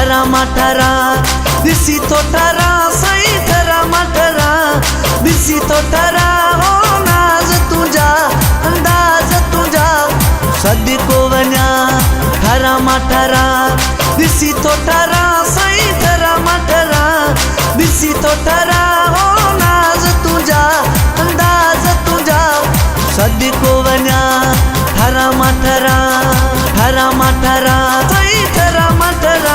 ठरा माठरा ॾिसी तो ठरा साईं ठरा माठरा ॾिसी तो ठरा हो नाज़ तुंहिंजा अंदाज़ तुंहिंजा सदिको वञा ठरा माठरा ॾिसी तो ठरा साईं ठरा माठरा ॾिसी तो ठरा हो नाज़ तुंहिंजा अंदाज़ तुंहिंजा सदिको वञा ठरा माठरा साईं ठरा माठरा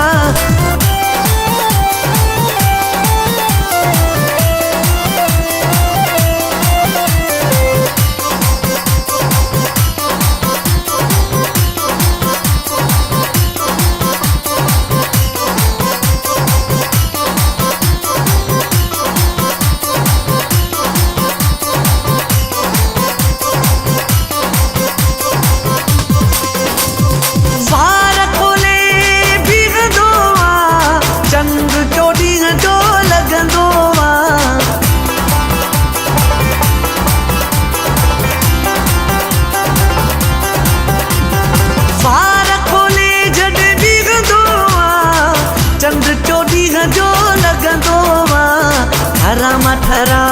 ठरा माठरा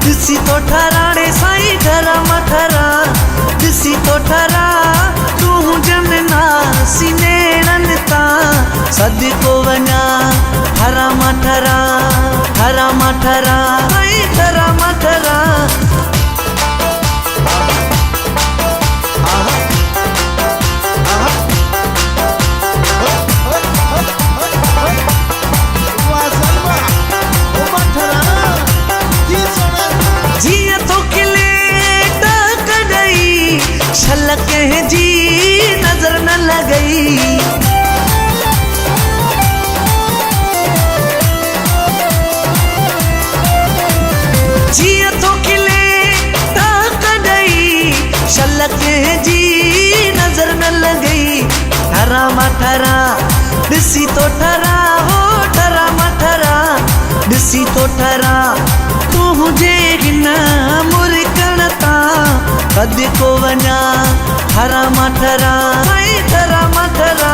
ॾिसी तो ठराड़े साईं ठरा माठरा ॾिसी तो ठरा तूं जनना सिनेड़न तां सदिको वञा ठरा माठरा साईं ठरा माठरा छलक जी नजर न लगई जिया तो खिले ताक दई छलक जी नजर न लगई ठरा माठरा ॾिसी तो ठरा हो ठरा माठरा ॾिसी तो ठरा तूं जे हिन मुरकण तां सदिको वञा ठरा माठरा साईं ठरा माठरा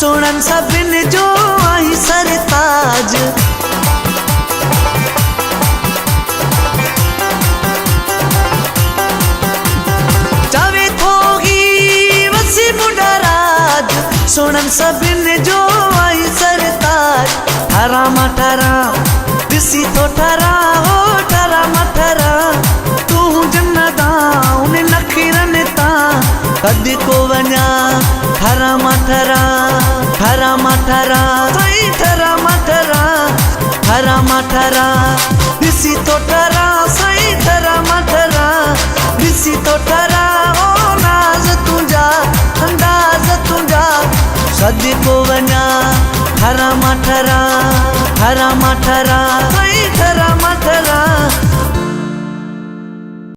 सोनन सभिन जो आई सरताज जावे थोगी वसी मुंडराज सोनन सभिन जो आई सरताज ठरा माठरा ॾिसी तो ठरा हो ठरा माठरा तूं जन्नता उन नखरन तां सदिको वञा ठरा माठरा साईं ठरा माठरा ॾिसी तो ठरा साईं ठरा माठरा ॾिसी तो ठरा हो नाज़ तुंहिंजा अंदाज़ तुंहिंजा सदिको वञा ठरा माठरा साईं ठरा माठरा